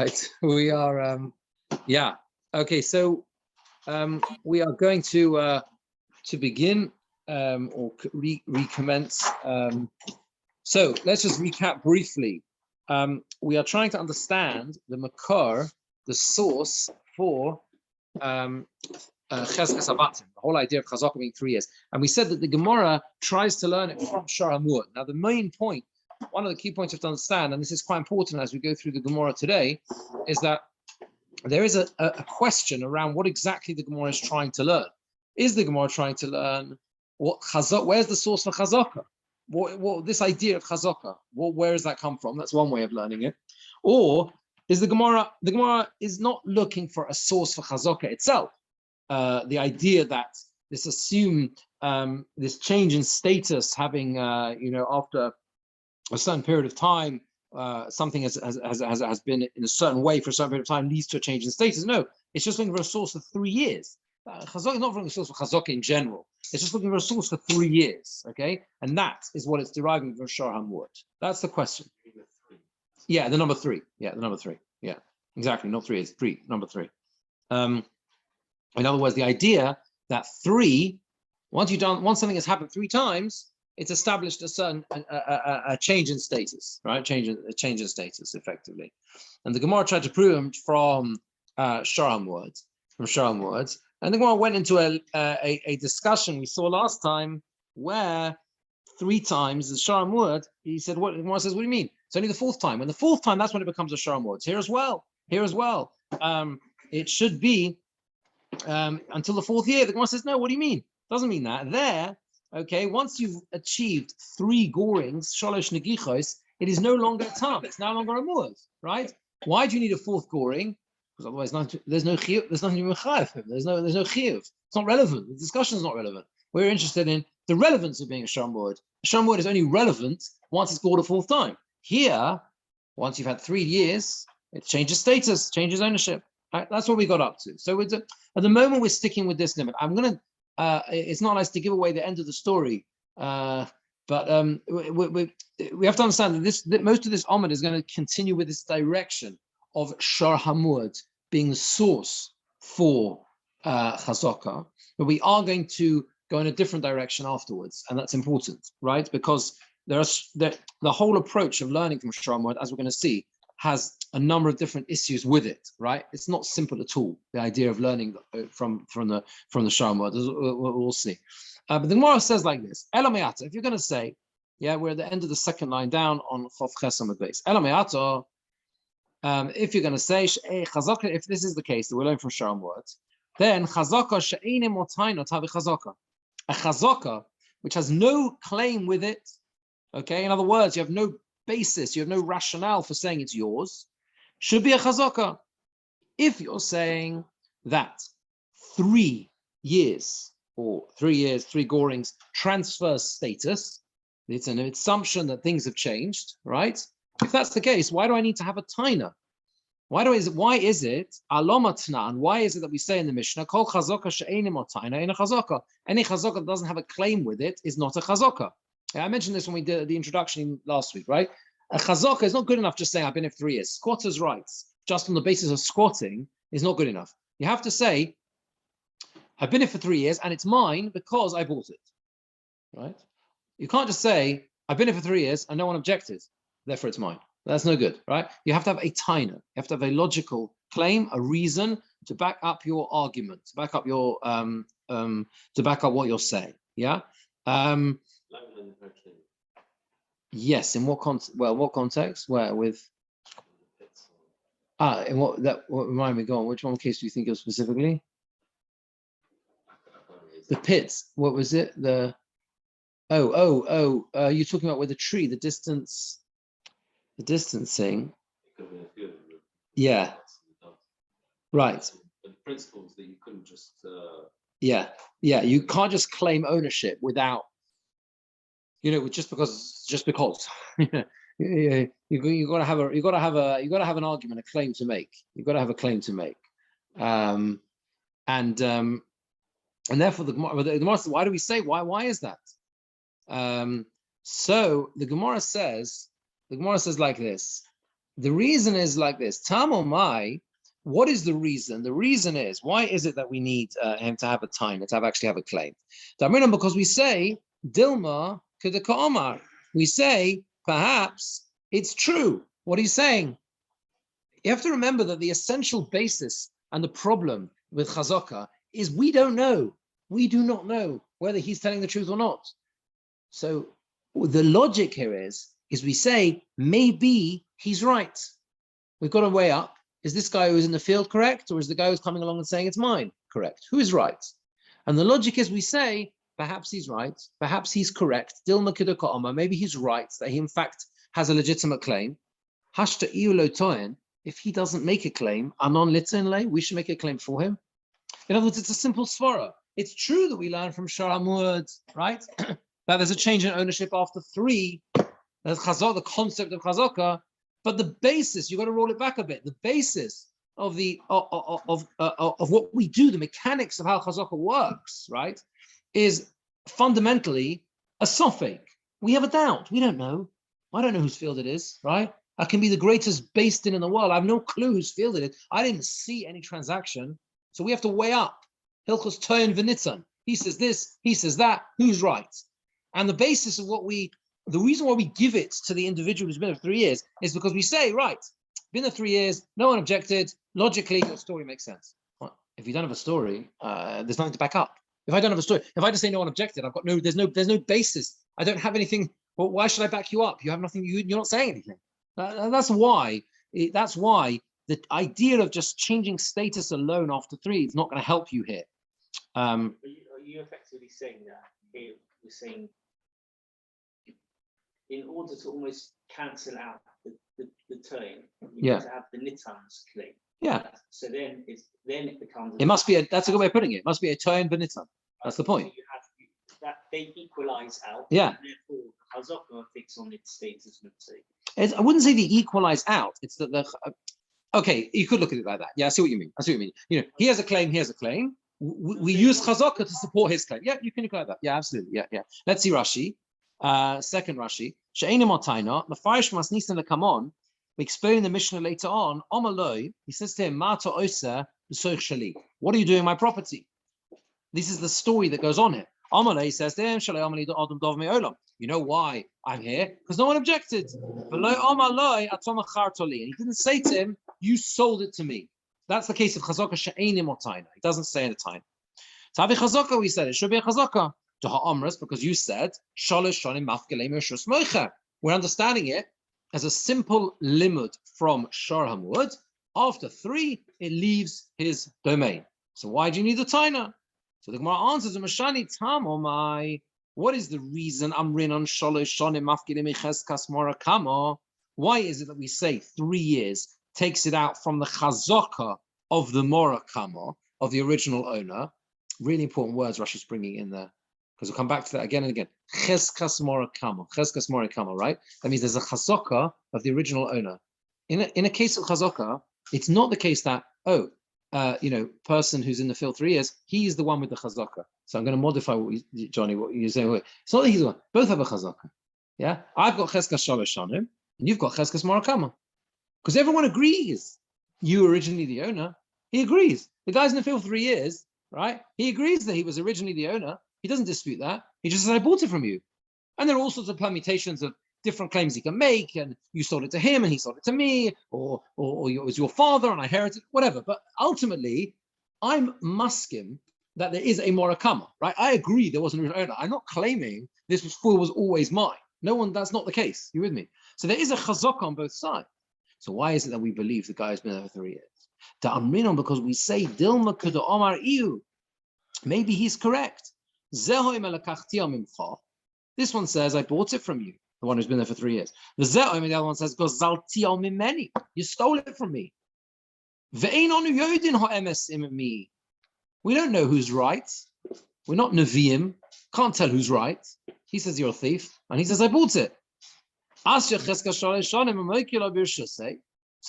Right, we are, yeah. Okay, so we are going to begin or recommence. So let's just recap briefly. We are trying to understand the makar, the source for Cheskas Abatim, the whole idea of Chazaka being 3 years. And we said that the Gemora tries to learn it from Shar HaMuad. Now, the main point, one of the key points you have to understand, and this is quite important as we go through the Gemora today, is that there is a question around what exactly the Gemora is trying to learn. Is the Gemora trying to learn what Chazaka? Where's the source for Chazaka? What this idea of Chazaka? Where does that come from? That's one way of learning it. Or is the Gemora is not looking for a source for Chazaka itself. The idea that this assumed this change in status having after a certain period of time something has been in a certain way for a certain period of time leads to a change in status. No, it's just looking for a source for 3 years. Chazaka is not looking for a source for Chazaka in general. It's just looking for a source for 3 years. Okay, and that is what it's deriving from Shar HaMuad. That's the question. Yeah, the number 3. Yeah, the number 3. Yeah, exactly. Not 3. It's 3. Number 3. In other words, the idea that 3, once something has happened 3 times, it's established a certain a change in status, right? A change in status, effectively. And the Gemara tried to prove them from Shar HaMuad, and the Gemara went into a discussion we saw last time where 3 times the Shar HaMuad, he said, what the Gemara says, what do you mean? It's only the 4th time. When the 4th time, that's when it becomes a Shar HaMuad. Here as well. It should be until the 4th year. The Gemara says, no, what do you mean? Doesn't mean that. There, okay, once you've achieved 3 gorings, shalosh negichos, it is no longer a tam. It's no longer a muad, right? Why do you need a 4th goring? Because otherwise, there's no chiyuv. There's nothing to chayav. There's no chiyuv. It's not relevant. The discussion is not relevant. We're interested in the relevance of being a shar muad. A shar muad is only relevant once it's called a 4th time. Here, once you've had 3 years, it changes status, changes ownership. Right? That's what we got up to. So at the moment, we're sticking with this limit. I'm going to. It's not nice to give away the end of the story, but we have to understand that most of this Omid is going to continue with this direction of Shar HaMuad being the source for Chazaka, but we are going to go in a different direction afterwards, and that's important, right? Because the whole approach of learning from Shar HaMuad, as we're going to see, has a number of different issues with it, right? It's not simple at all, the idea of learning from the Shar HaMuad. We'll see. But the Gemara says like this: Elameata, if you're going to say, yeah, we're at the end of the 2nd line down on Chof Ches Amud Beis. Elameata, if you're going to say, Chazaka, if this is the case, that we're learning from Shar HaMuad, then Chazaka she'enim otayno tavi Chazaka. A Chazaka, which has no claim with it, okay? In other words, you have no basis, you have no rationale for saying it's yours, should be a chazaka. If you're saying that 3 years or 3 years, 3 gorings transfers status, it's an assumption that things have changed, right? If that's the case, why do I need to have a taina? Why is it alomatnan? Why is it that we say in the Mishnah, kol chazaka she'enim otaina in a chazaka? Any chazaka that doesn't have a claim with it is not a chazaka. I mentioned this when we did the introduction last week, right? A chazaka is not good enough just saying I've been here for 3 years. Squatters' rights, just on the basis of squatting, is not good enough. You have to say, I've been here for 3 years and it's mine because I bought it, right? You can't just say, I've been here for 3 years and no one objected, therefore it's mine. That's no good, right? You have to have a taina. You have to have a logical claim, a reason to back up your argument, to back up your to back up what you're saying. Yeah. Yes. In what context? Well, what context? Where with? In what that? What remind me? Go on. Which one case do you think of specifically? The pits. What was it? The. You're talking about with the tree, the distance. The distancing. Yeah. Right. The principles that you couldn't just. Yeah. You can't just claim ownership without. Just because. You got to have an argument, a claim to make. You've got to have a claim to make, and therefore the Gemara says, why do we say why is that? So the Gemara says like this: The reason is like this. Tamomai, what is the reason? The reason is, why is it that we need him to have a time, to actually have a claim? Because we say, Dilma Kedeka Omar. We say, perhaps it's true. What he's saying. You have to remember that the essential basis and the problem with Chazaka is we don't know. We do not know whether he's telling the truth or not. So the logic here is we say, maybe he's right. We've got to weigh up. Is this guy who's in the field correct? Or is the guy who's coming along and saying it's mine correct? Who is right? And the logic is we say, perhaps he's right. Perhaps he's correct. Dilma Kedeka Omar. Maybe he's right that he in fact has a legitimate claim. Hashta Iulo Toyen. If he doesn't make a claim, anon litzin, we should make a claim for him. In other words, it's a simple svara. It's true that we learn from Shar Hamud, right? That there's a change in ownership after 3. There's chazak, the concept of chazaka, but the basis, you've got to roll it back a bit. The basis of the of what we do, the mechanics of how chazaka works, right, is fundamentally a sophic. We have a doubt. We don't know. I don't know whose field it is, right? I can be the greatest based in the world. I have no clue whose field it is. I didn't see any transaction. So we have to weigh up. Hilchos Toyin V'nitzan. He says this, he says that. Who's right? And the basis of the reason why we give it to the individual who's been there for 3 years is because we say, right, been there 3 years, no one objected. Logically, your story makes sense. Well, if you don't have a story, there's nothing to back up. If I don't have a story, if I just say no one objected, there's no basis. I don't have anything. Well, why should I back you up? You have nothing. You're not saying anything. That's why the idea of just changing status alone after 3 is not going to help you here. Are you effectively saying that here we're saying in order to almost cancel out the term, you need to have the nitan's claim. Yeah. So then it becomes. It must be that's a good way of putting it. It must be a toyin b'nitan. That's the point. So you have that they equalize out. Yeah. And therefore, Chazaka fix on its status, let's say. I wouldn't say they equalize out. It's that okay, you could look at it like that. Yeah, I see what you mean. He has a claim, he has a claim. We use chazaka to support his claim. Yeah, you can look at that. Yeah, absolutely. Yeah. Let's see Rashi. Second Rashi. She'enim otayna, the farish must nisan to come on. We explain the Mishnah later on. Omaloi, he says to him, Mata osa b'soich shali. What are you doing in my property? This is the story that goes on here. Amalei says to him, you know why I'm here? Because no one objected. And he didn't say to him, you sold it to me. That's the case of chazaka she'enim otayna. He doesn't say at a time. Tavi chazaka, we said it should be a chazaka. Because you said we're understanding it as a simple limud from Shar Hamud. After 3, it leaves his domain. So why do you need the taina? So the Gemara answers, "Mashani tamomai." What is the reason? Amrin on shalosh shonim mafkilim cheskas mora kamo. Why is it that we say 3 years takes it out from the chazaka of the mora kamo of the original owner? Really important words Rashi's bringing in there, because we'll come back to that again and again. Cheskas mora kamo, right? That means there's a chazaka of the original owner. In a case of chazaka, it's not the case that person who's in the field 3 years, he's the one with the chazaka. So I'm going to modify what you're saying. It's not that he's the one. Both have a chazaka. Yeah, I've got cheskas shalosh shanim, and you've got cheskas mora kamo, because everyone agrees. You originally the owner. He agrees. The guy's in the field 3 years, right? He agrees that he was originally the owner. He doesn't dispute that. He just says, I bought it from you. And there are all sorts of permutations of different claims he can make, and you sold it to him and he sold it to me, or it was your father and I inherited, whatever. But ultimately, I'm muskim that there is a morakama, right? I agree there was an original owner. I'm not claiming this was always mine. No one, that's not the case. You with me? So there is a chazak on both sides. So why is it that we believe the guy has been there for 3 years? Because we say Dilma Kuda Omar Iu. Maybe he's correct. This one says, I bought it from you, the one who's been there for 3 years. The other one says, you stole it from me. We don't know who's right. We're not Nevi'im. Can't tell who's right. He says you're a thief, and he says, I bought it. So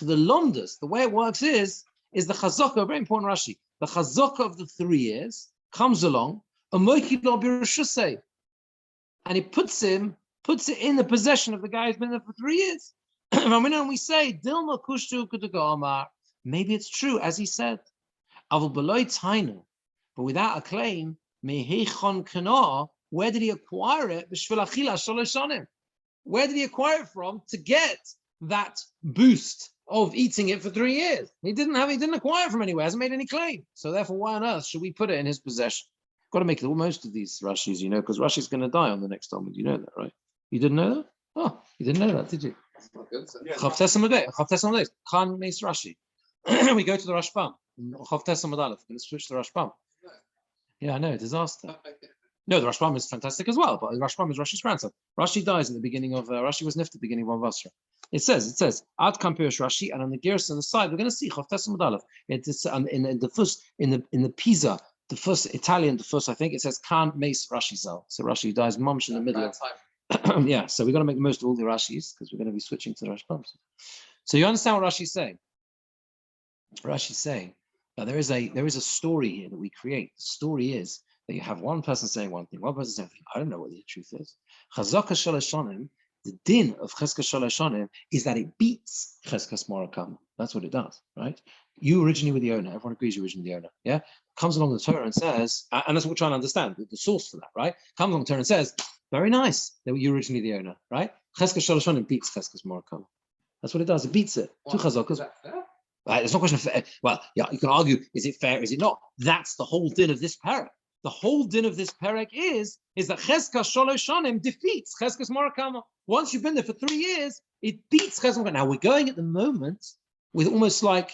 the lomdus, the way it works is the chazaka, very important Rashi. The chazaka of the 3 years comes along, and he puts it in the possession of the guy who's been there for 3 years. And we say, Dilma kushtu kutuka Omar. Maybe it's true, as he said. But without a claim, where did he acquire it? Where did he acquire it from to get that boost of eating it for 3 years? He didn't acquire it from anywhere, hasn't made any claim. So therefore, why on earth should we put it in his possession? Got to make the most of these Rashis, because Rashi's going to die on the next Talmud. You know that, right? You didn't know that? Oh, you didn't know that, did you? Khan Meis Rashi. We go to the Rashbam. Let's switch to the Rashbam. Yeah, I know, disaster. No, the Rashbam is fantastic as well, but the Rashbam is Rashi's grandson. Rashi dies at the beginning of Rashi was nifted at the beginning of Basra. It says Ad Kampirush Rashi, and on the Gersa on the side we're going to see Chavtes Aleph. It's in the first in the Pisa, the first Italian, the first I think it says Khan Meis Rashi Zal. So Rashi dies mumsh in the middle of yeah. So we're going to make the most of all the Rashis because we're going to be switching to the Rashbam. So you understand what Rashi's saying? Rashi's saying that there is a story here that we create. The story is that you have one person saying one thing, one person saying something. I don't know what the truth is. Chazaka Shaloshonim, the din of Cheskas Shaloshonim is that it beats Cheskas Morakam. That's what it does, right? You originally were the owner. Everyone agrees you're originally the owner. Yeah, comes along the Torah and says, and that's what we're trying to understand, the source for that, right? Comes along the Torah and says, very nice that you're originally the owner, right? Cheskas Shaloshonim beats Cheskas Morakam. That's what it does. It beats it. Two Chazakas. Right, it's not a question of fair. Well, yeah, you can argue, is it fair, is it not? That's the whole din of this parak. The whole din of this parak is that Cheskas Shaloshonim defeats Cheskas Morakama. Once you've been there for 3 years, it beats Cheskas Morakama. Now we're going at the moment with almost like,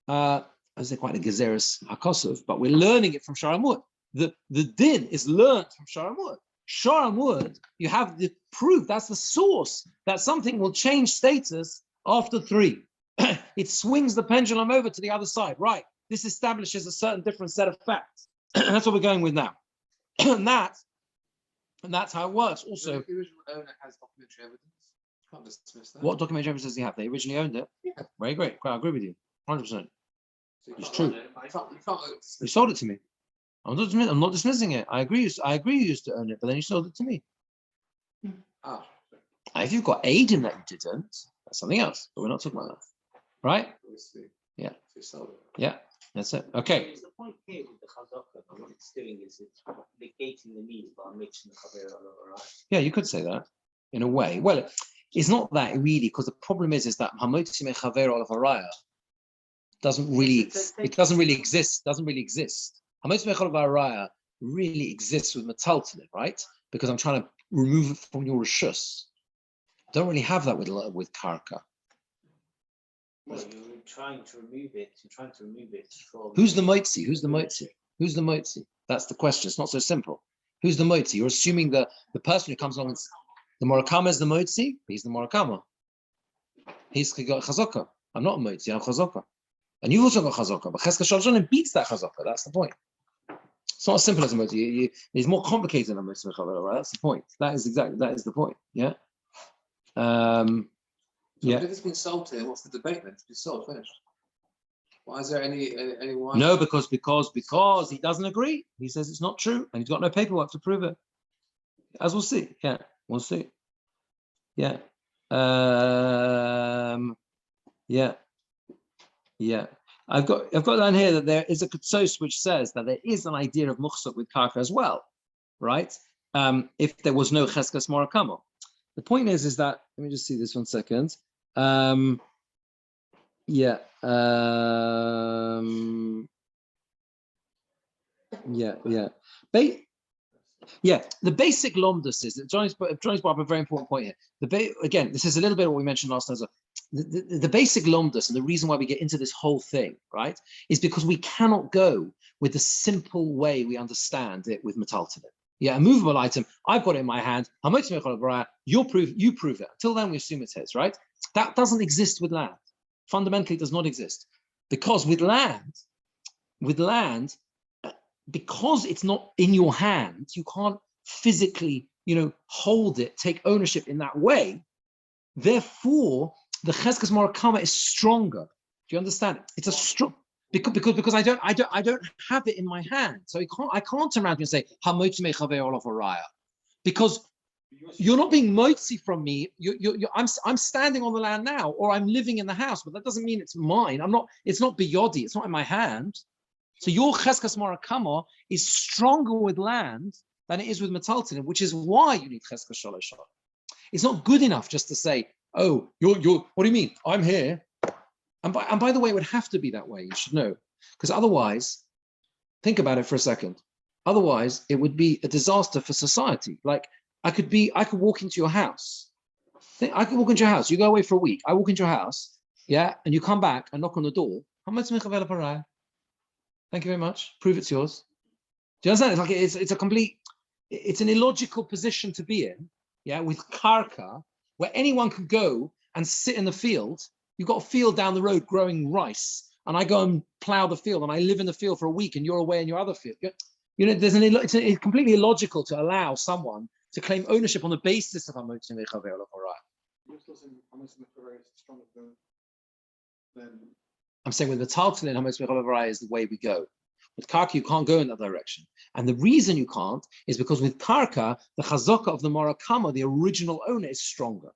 I say quite a Gezeres Hakosov, but we're learning it from Sharamud. The din is learned from Sharamud. Sharamud, you have the proof, that's the source, that something will change status after 3. It swings the pendulum over to the other side, right? This establishes a certain different set of facts. That's what we're going with now. and that's how it works. Also, the original owner has documentary evidence. Can't dismiss that. What documentary evidence does he have? They originally owned it. Yeah. Very great. I agree with you. 100%. So It's true. You can't You sold it to me. I'm not dismissing it. I agree. You used to own it, but then you sold it to me. Ah. If you've got aid in that you didn't, that's something else. But we're not talking about that. Right? Obviously. Yeah. So you sold it. Yeah. That's it. Okay. The point here with the chazaka, what it's doing is it's negating the need by mixing the chaver all, right? Yeah, you could say that in a way. Well, it's not that really, because the problem is that Hamotzi Mechaver Olav Haraya doesn't really exist. Doesn't really exist. Hamotzi Mechaver Olav Haraya really exists with Metaltalin, right? Because I'm trying to remove it from your reshus. Don't really have that with Karka. Well, you're trying to remove it. You're trying to remove it from. Who's the Motzi? Who's the Motzi? That's the question. It's not so simple. Who's the Motzi? You're assuming the person who comes along and the Morakama is the Motzi. He's the Morakama. He's got Chazaka. I'm not a Motzi. I'm Chazaka. And you've also got Chazaka. But Cheskas Shaloshonim beats that Chazaka. That's the point. It's not as simple as a Motzi. It's more complicated than a Motzi. Right? That's the point. That is the point. Yeah. So if it's been sold to him, what's the debate then? It's been sold, finished. Why is there any why? No, because he doesn't agree. He says it's not true, and he's got no paperwork to prove it. As we'll see. Yeah, we'll see. Yeah. Yeah. I've got down here that there is a Ketsos which says that there is an idea of muchsuk with karka as well, right? If there was no cheskas morakamo. The point is that, let me just see this 1 second. The basic lomdus is that Johnny's brought up a very important point here. Again, this is a little bit of what we mentioned last time. The basic lomdus, and the reason why we get into this whole thing, right, is because we cannot go with the simple way we understand it with metaltalin. Yeah, a movable item. I've got it in my hand. You prove it. Until then, we assume it's his, right? That doesn't exist with land. Fundamentally, it does not exist. Because with land, because it's not in your hand, you can't physically, hold it, take ownership in that way. Therefore, the cheskas morakama is stronger. Do you understand? It's a strong. Because I don't have it in my hand, so I can't turn around and say hamotzi mechaver olav haraya, because You're not being motzi from me. I'm standing on the land now, or I'm living in the house, but that doesn't mean it's mine. It's not biyodi. It's not in my hand. So your cheskas marakama is stronger with land than it is with metaltalin, which is why you need cheskas shalosh. It's not good enough just to say, oh, you're. What do you mean? I'm here. And by the way, it would have to be that way. You should know, because otherwise, think about it for a second. Otherwise, it would be a disaster for society. Like I could walk into your house. I could walk into your house. You go away for a week. I walk into your house, yeah, and you come back and knock on the door. Thank you very much. Prove it's yours. Do you understand? It's like it's an illogical position to be in, yeah, with karka, where anyone could go and sit in the field. You've got a field down the road growing rice, and I go and plow the field, and I live in the field for a week, and you're away in your other field. You know, it's completely illogical to allow someone to claim ownership on the basis of Hamotzi Mechaver L'Horah. I'm saying with the Taltalin, Hamotzi Mechaver L'Horah is the way we go. With Karka, you can't go in that direction. And the reason you can't is because with Karka, the Chazaka of the Morakama, the original owner, is stronger.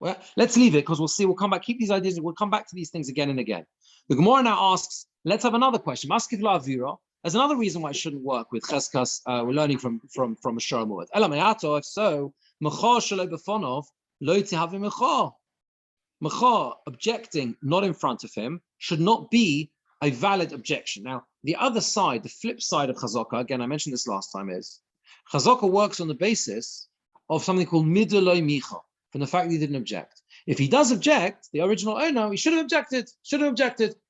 Well, let's leave it because we'll come back, keep these ideas, and we'll come back to these things again and again. The Gemora now asks, let's have another question. Maskiv la'avira. There's another reason why it shouldn't work with cheskas. We're learning from a shor muad. Ela me'ato, if so, mecha shelo befonov lo tihavi mecha. Mecha, objecting not in front of him, should not be a valid objection. Now, the other side, the flip side of chazaka, again, I mentioned this last time, is chazaka works on the basis of something called midoloi micha, from the fact that he didn't object. If he does object, the original owner, he should have objected.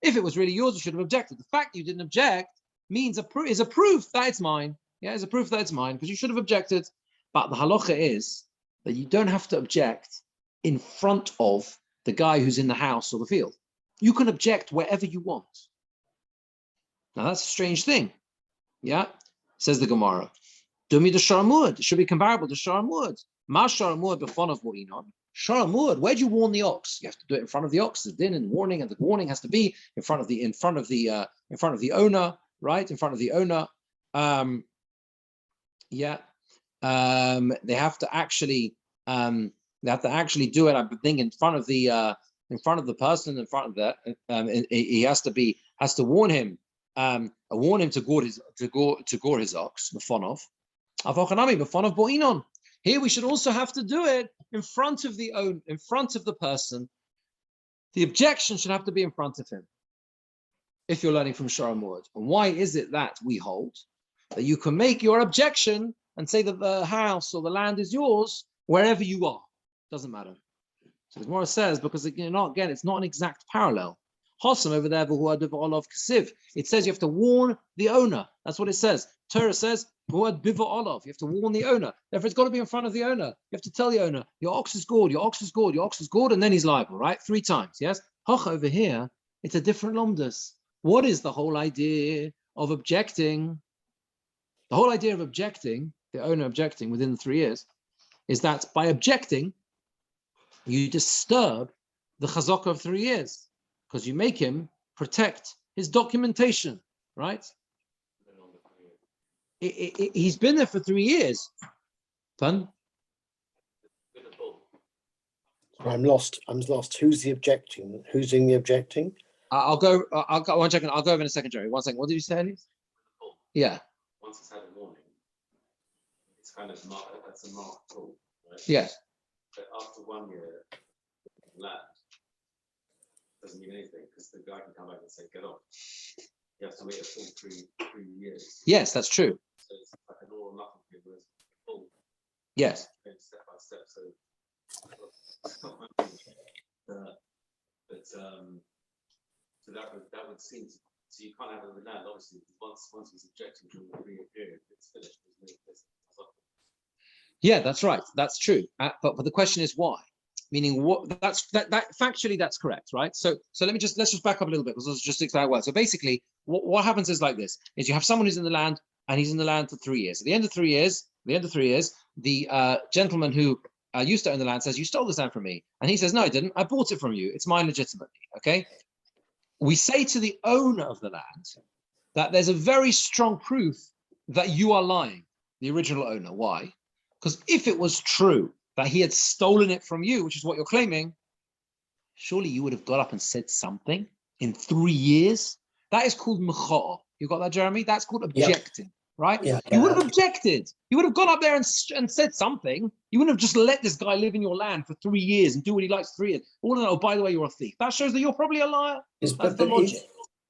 If it was really yours, you should have objected. The fact that you didn't object means is a proof that it's mine. Yeah, it's a proof that it's mine because you should have objected. But the halacha is that you don't have to object in front of the guy who's in the house or the field. You can object wherever you want. Now that's a strange thing. Yeah, says the Gemara. Dumi de sharamud. It should be comparable to sharamud. Ma sharamud b'fonav mo'inon. Sharamud. Where'd you warn the ox? You have to do it in front of the ox. There's din and warning, and the warning has to be in front of the owner. Right in front of the owner, they have to actually do it. I think in front of the person, in front of the he has to warn him to gore his ox. B'fonov, avochanami b'fonov bo'inon. Here we should also have to do it in front of the person. The objection should have to be in front of him. If you're learning from Shara Muad. And why is it that we hold that you can make your objection and say that the house or the land is yours wherever you are? Doesn't matter. So the Gemora says, because it's not an exact parallel. Hossam over there, it says you have to warn the owner. That's what it says. Torah says, you have to warn the owner. Therefore, it's got to be in front of the owner. You have to tell the owner, your ox is gored, your ox is gored, your ox is gored, and then he's liable, right? 3 times, yes? Hoch over here, it's a different lomdus. What is the whole idea of objecting? The whole idea of objecting, the owner objecting within the 3 years, is that by objecting, you disturb the chazaka of 3 years because you make him protect his documentation, right? He's been there for 3 years. Fun? I'm lost. Who's the objecting? Who's doing the objecting? I'll go 1 second. I'll go over in a second, Jerry. 1 second. What did you say, Elise? Yeah. Once it's had a warning, it's kind of that's a marked tool, right? Yes. But after 1 year, land doesn't mean anything because the guy can come back and say, get off. You have to wait a full three years. Yes, that's true. So it's like an all or nothing thing, whereas full. Yes. Step by step. So so that would seem to, so you can't have it with land, obviously, once he's objecting during the 3 year period, it's finished. Yeah, that's right. That's true. But the question is why? Meaning what? That factually that's correct, right? So let's just back up a little bit because let's just explain well. So basically, what happens is like this: is you have someone who's in the land and he's in the land for 3 years. At the end of 3 years, the gentleman who used to own the land says, "You stole this land from me," and he says, "No, I didn't. I bought it from you. It's mine legitimately." Okay. We say to the owner of the land that there's a very strong proof that you are lying, the original owner. Why? Because if it was true that he had stolen it from you, which is what you're claiming, surely you would have got up and said something in 3 years. That is called mecha'ah. You got that, Jeremy? That's called objecting, right? Yeah, You would have objected. You would have gone up there and said something. You wouldn't have just let this guy live in your land for 3 years and do what he likes for 3 years. Oh, by the way, you're a thief. That shows that you're probably a liar. That's the logic.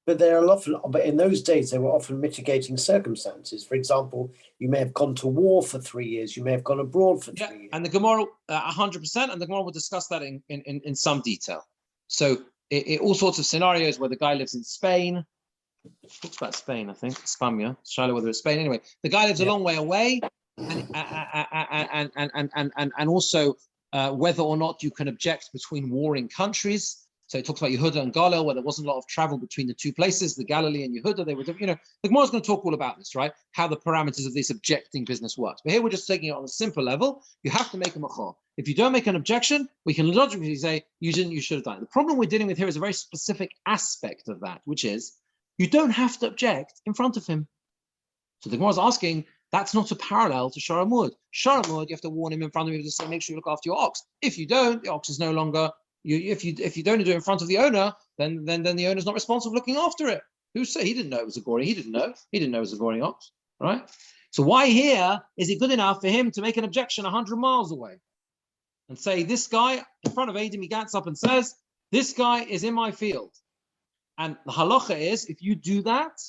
But but in those days, there were often mitigating circumstances. For example, you may have gone to war for 3 years. You may have gone abroad for 3 years. And the Gemora, 100%, and the Gemora will discuss that in some detail. So all sorts of scenarios where the guy lives in Spain. Talks about Spain, I think. Spania. Shiloh, whether it's Spain. Anyway, the guy lives a long way away, and also whether or not you can object between warring countries. So it talks about Yehuda and Galil, where there wasn't a lot of travel between the two places, the Galilee and Yehuda. They were, the Gemara is going to talk all about this, right? How the parameters of this objecting business works. But here we're just taking it on a simple level. You have to make a machor. If you don't make an objection, we can logically say you didn't, you should have done it. The problem we're dealing with here is a very specific aspect of that, which is you don't have to object in front of him. So the Gemara is asking, that's not a parallel to Shor Hamud. Shor Hamud, you have to warn him in front of him to say, make sure you look after your ox. If you don't, the ox is no longer. If you don't do it in front of the owner, then the owner's not responsible for looking after it. Who said? He didn't know it was a goring. He didn't know. He didn't know it was a goring ox, right? So why here is it good enough for him to make an objection 100 miles away and say, this guy in front of Adam, he gets up and says, this guy is in my field. And the halacha is, if you do that,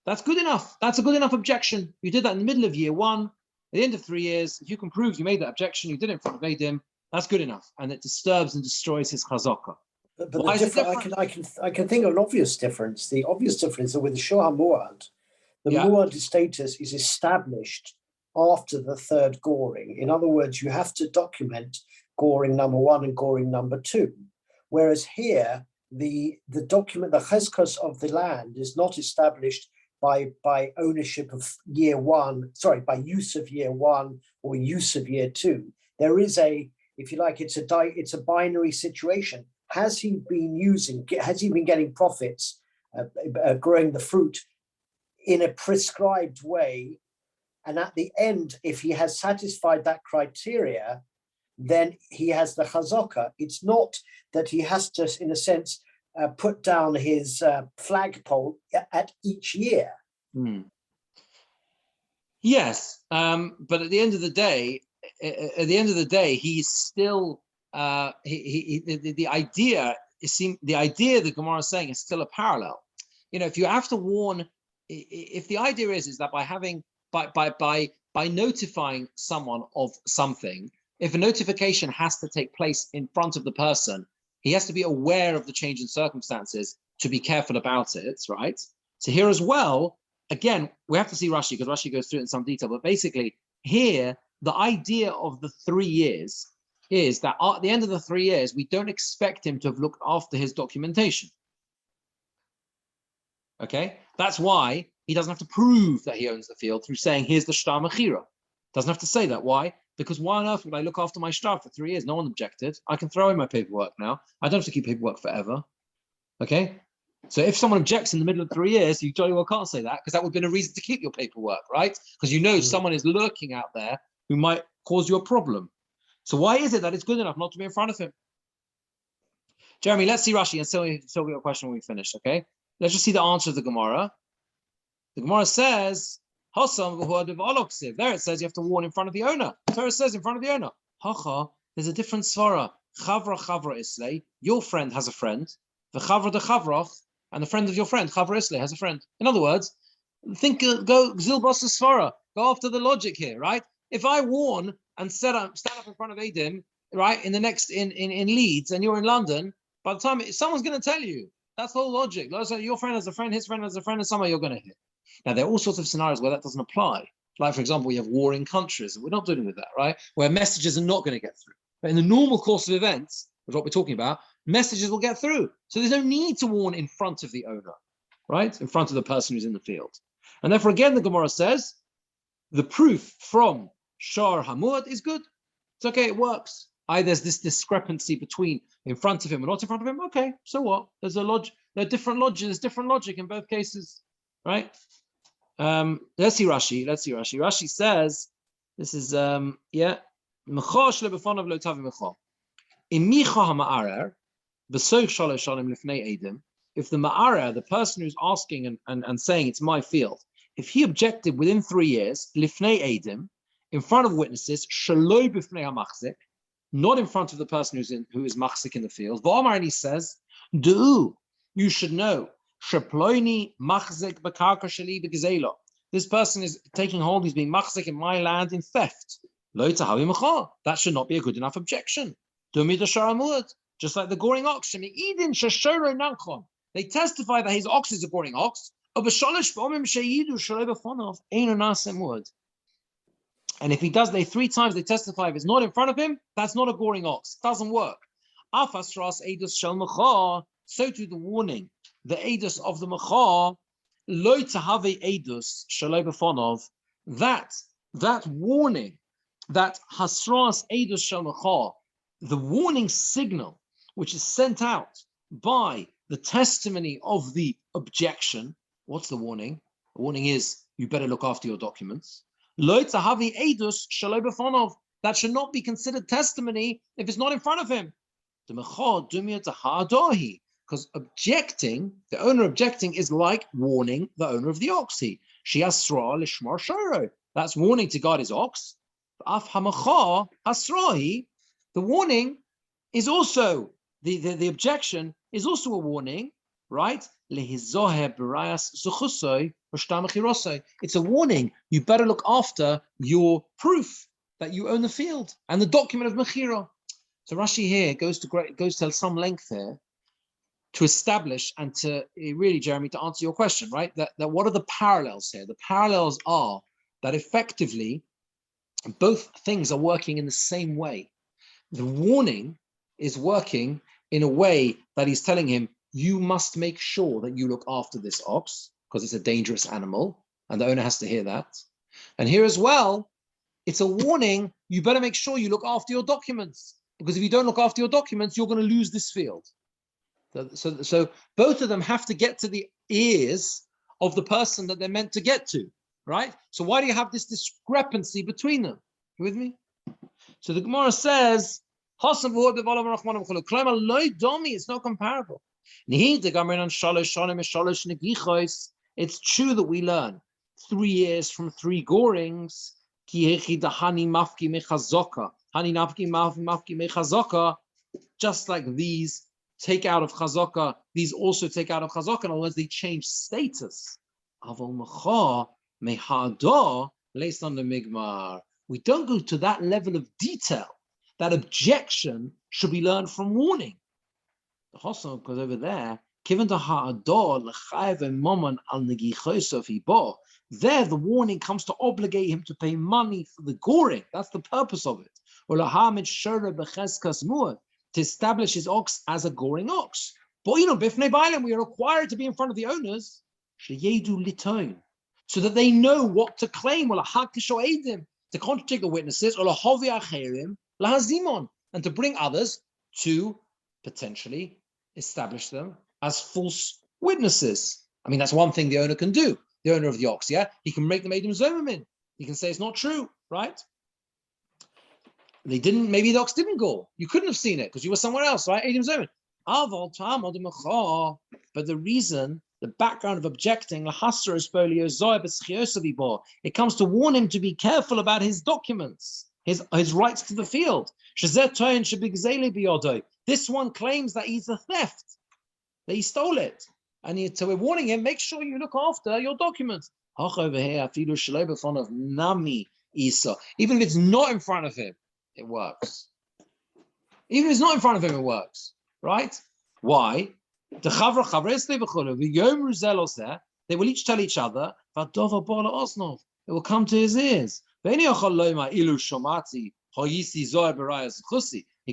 that's good enough. That's a good enough objection. You did that in the middle of year 1, at the end of 3 years. If you can prove you made that objection, you did it in front of Adam, that's good enough, and it disturbs and destroys his chazaka. But I can think of an obvious difference. The obvious difference is with the Shor HaMuad, the Muad status is established after the third goring. In other words, you have to document goring number 1 and goring number 2. Whereas here, the document, the cheskos of the land is not established by ownership of year 1, by use of year 1 or use of year 2. There is if you like, it's a binary situation. Has he been getting profits, growing the fruit in a prescribed way? And at the end, if he has satisfied that criteria, then he has the chazaka. It's not that he has to, in a sense, put down his flagpole at each year. Yes, but at the end of the day, he's still the idea. The idea the Gemara is saying is still a parallel. If you have to warn, if the idea is that by notifying someone of something, if a notification has to take place in front of the person, he has to be aware of the change in circumstances to be careful about it, right? So here as well, again, we have to see Rashi because Rashi goes through it in some detail. But basically, here the idea of the 3 years is that at the end of the 3 years, we don't expect him to have looked after his documentation. Okay, that's why he doesn't have to prove that he owns the field through saying, here's the shtar mechira. Doesn't have to say that. Why? Because why on earth would I look after my shtar for 3 years? No one objected. I can throw in my paperwork now. I don't have to keep paperwork forever. Okay, so if someone objects in the middle of 3 years, you jolly well can't say that because that would have been a reason to keep your paperwork, right? Because someone is lurking out there who might cause you a problem. So why is it that it's good enough not to be in front of him? Jeremy, let's see Rashi and still get a question when we finish, okay? Let's just see the answer of the Gemara. The Gemara says, there it says you have to warn in front of the owner. So it says in front of the owner. There's a different svara. Chavra islay, your friend has a friend. The chavra de chavrach, and the friend of your friend, chavra islay, has a friend. In other words, go zilbos svara. Go after the logic here, right? If I warn and stand up in front of Adam, right, in Leeds, and you're in London, by the time someone's going to tell you, that's the whole logic. Your friend has a friend, his friend has a friend, and somehow you're going to hit. Now, there are all sorts of scenarios where that doesn't apply. Like, for example, we have warring countries, and we're not dealing with that, right? Where messages are not going to get through. But in the normal course of events, which is what we're talking about, messages will get through. So there's no need to warn in front of the owner, right? In front of the person who's in the field. And therefore, again, the Gemara says, the proof from Shor HaMuad is good. It's okay, it works. There's this discrepancy between in front of him and not in front of him. Okay, so what? There are different logic. There's different logic in both cases, right? Let's see Rashi. Rashi says, This is yeah. Mecha shelo b'fanav lo tavi mecha. Im micha ha'ma'arer b'soich shalosh shanim lifnei edim. If the ma'arer, the person who's asking and saying it's my field, if he objected within 3 years, lifnei edim, in front of witnesses, shelo b'fnei ha'machzik, not in front of the person who is machzik in the field. V'omar, and he says, "Du, you should know, sheploini machzik b'karka sheli b'gezela. This person is taking hold; he's being machzik in my land in theft. Lo tahavi mecha. That should not be a good enough objection. Dumi d'sharamud, just like the goring ox. Shemi'idin sheshoro nanchon. They testify that his ox is a goring ox. And if he does, 3 times they testify if it's not in front of him, that's not a goring ox. It doesn't work. So to the warning, the edus of the mecha, lo tahave edus shaloi b'fonov, that warning, that hasras edus shel mecha, the warning signal which is sent out by the testimony of the objection. What's the warning? The warning is you better look after your documents. Lo tahavi edus shaloi b'fonov. That should not be considered testimony if it's not in front of him. Because objecting, the owner objecting is like warning the owner of the ox. That's warning to guard his ox. The warning is also, the objection is also a warning, right? It's a warning. You better look after your proof that you own the field and the document of Mechira. So Rashi here goes to some length here to establish and to really, Jeremy, to answer your question, right? That what are the parallels here? The parallels are that effectively both things are working in the same way. The warning is working in a way that he's telling him, you must make sure that you look after this ox because it's a dangerous animal, and the owner has to hear that. And here as well, it's a warning, you better make sure you look after your documents, because if you don't look after your documents, you're going to lose this field. So both of them have to get to the ears of the person that they're meant to get to, right? So why do you have this discrepancy between them? You with me? So the Gemora says, it's not comparable. It's true that we learn 3 years from 3 gorings. Just like these take out of chazaka, these also take out of chazaka. In other words, they change status. We don't go to that level of detail. That objection should be learned from warning. The Hossam, because over there, there the warning comes to obligate him to pay money for the goring. That's the purpose of it. To establish his ox as a goring ox. But we are required to be in front of the owners, so that they know what to claim, to contradict the witnesses, and to bring others to potentially establish them as false witnesses. I mean, that's one thing the owner can do, the owner of the ox, yeah? He can make them Eidim Zomamin. He can say it's not true, right? Maybe the ox didn't go. You couldn't have seen it because you were somewhere else, right? Eidim Zomamin. But the reason, the background of objecting, it comes to warn him to be careful about his documents, his rights to the field. This one claims that he's a theft, that he stole it. And so we're warning him, make sure you look after your documents. Over here, even if it's not in front of him, it works. Even if it's not in front of him, it works. Right? Why? They will each tell each other, it will come to his ears. He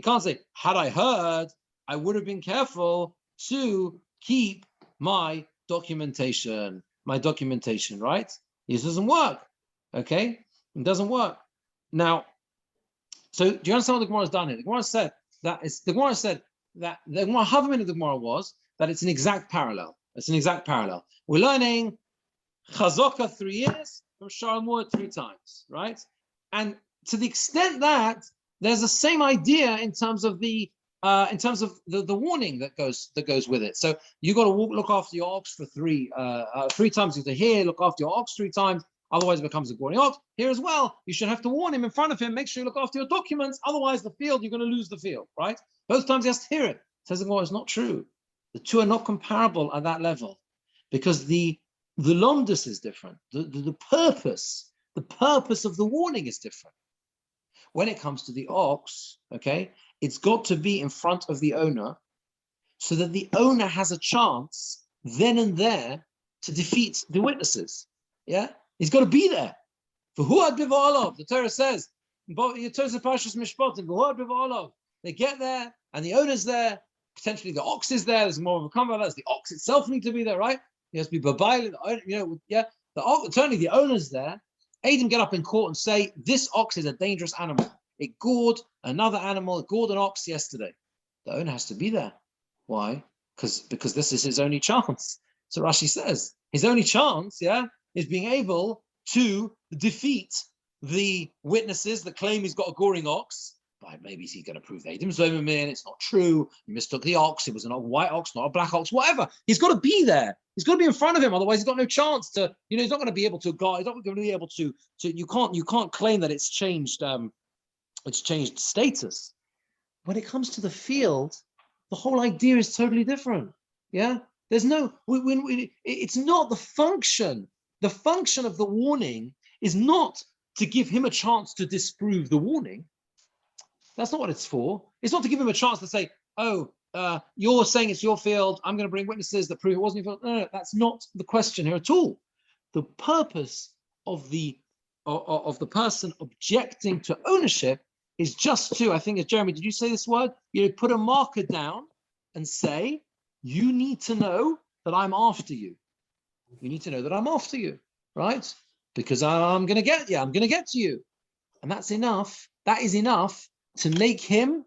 can't say, had I heard, I would have been careful to keep my documentation, right? This doesn't work, okay? It doesn't work. Now, so do you understand what the Gemara has done here? The Gemara said that the Gemara Havamina of the Gemara was that it's an exact parallel. It's an exact parallel. We're learning Chazaka 3 years, from Sharamur 3 times, right? And to the extent that there's the same idea in terms of the warning that goes with it. So you got to look after your ox for three times. You have to here look after your ox 3 times. Otherwise, it becomes a goring ox. Here as well, you should have to warn him in front of him. Make sure you look after your documents. Otherwise, the field, you're going to lose the field, right? Both times he has to hear it. Says the Gemora, it's not true. The two are not comparable at that level, because the lomdus is different. The purpose of the warning is different. When it comes to the ox, okay, it's got to be in front of the owner so that the owner has a chance then and there to defeat the witnesses. Yeah, he's got to be there. For who had the Torah says, they get there and the owner's there, potentially the ox is there, there's more of a comment about that, the ox itself needs to be there, right? He has to be babayil, certainly the owner's there. Adam get up in court and say, this ox is a dangerous animal. It gored another animal, it gored an ox yesterday. The owner has to be there. Why? Because this is his only chance. So Rashi says, his only chance, is being able to defeat the witnesses that claim he's got a goring ox. But maybe he's going to prove that it's not true. You mistook the ox. It was a white ox, not a black ox, whatever. He's got to be there. He's got to be in front of him. Otherwise, he's got no chance to, he's not going to be able to guard. He's not going to be able to you can't claim that it's changed status. When it comes to the field, the whole idea is totally different. Yeah. There's no, it's not the function. The function of the warning is not to give him a chance to disprove the warning. That's not what it's for. It's not to give him a chance to say, you're saying it's your field. I'm going to bring witnesses that prove it wasn't your field. No, that's not the question here at all. The purpose of the person objecting to ownership is just to, I think, Jeremy, did you say this word? Put a marker down and say, you need to know that I'm after you. You need to know that I'm after you, right? Because I'm going to get you. I'm going to get to you. And that's enough. That is enough to make him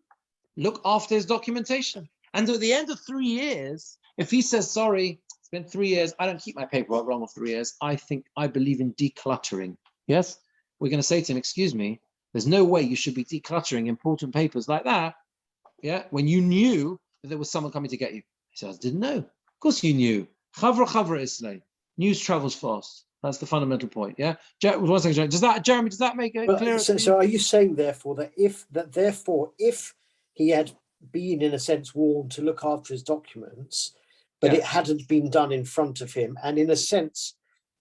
look after his documentation. And at the end of 3 years, if he says, sorry, it's been 3 years, I don't keep my paperwork wrong of 3 years, I believe in decluttering. Yes? We're going to say to him, excuse me, there's no way you should be decluttering important papers like that, when you knew that there was someone coming to get you. He says, I didn't know. Of course you knew. Chavra Islay. News travels fast. That's the fundamental point. Yeah. One second, Jeremy, does that make it clear? So are you saying therefore that if he had been in a sense warned to look after his documents, but it hadn't been done in front of him, and in a sense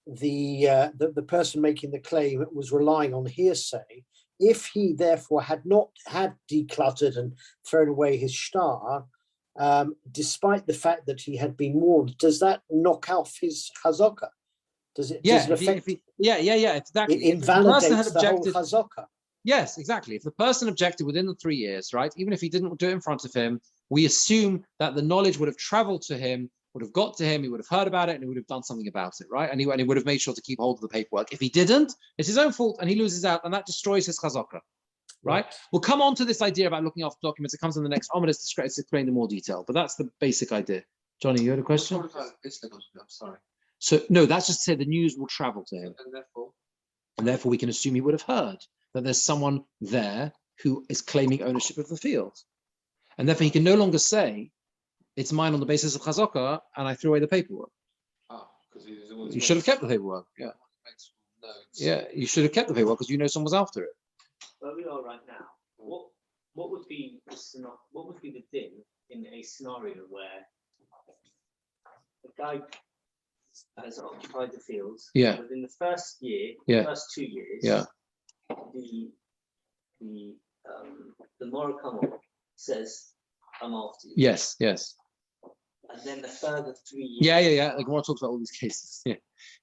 the person making the claim was relying on hearsay, if he therefore had not had decluttered and thrown away his shtar, despite the fact that he had been warned, does that knock off his chazaka? Does it? Yeah, does it affect, exactly. It invalidates the whole chazaka. Yes, exactly. If the person objected within the 3 years, right, even if he didn't do it in front of him, we assume that the knowledge would have traveled to him, would have got to him, he would have heard about it, and he would have done something about it, right? And he would have made sure to keep hold of the paperwork. If he didn't, it's his own fault, and he loses out, and that destroys his chazaka, right? We'll come on to this idea about looking after documents. It comes in the next ominous to explain in more detail, but that's the basic idea. Johnny, you had a question? I'm sorry. So no, that's just to say the news will travel to him, And therefore we can assume he would have heard that there's someone there who is claiming ownership of the field, and therefore he can no longer say it's mine on the basis of chazaka and I threw away the paperwork. Because you should have kept the paperwork. You should have kept the paperwork because you know someone was after it. Where we are right now, what would be the din in a scenario where the guy has occupied the fields? Within the first year, first 2 years, the Mora Kamel says, I'm after you. Yes. And then the further 3 years. Yeah. Like Gemora talks about all these cases. Yeah.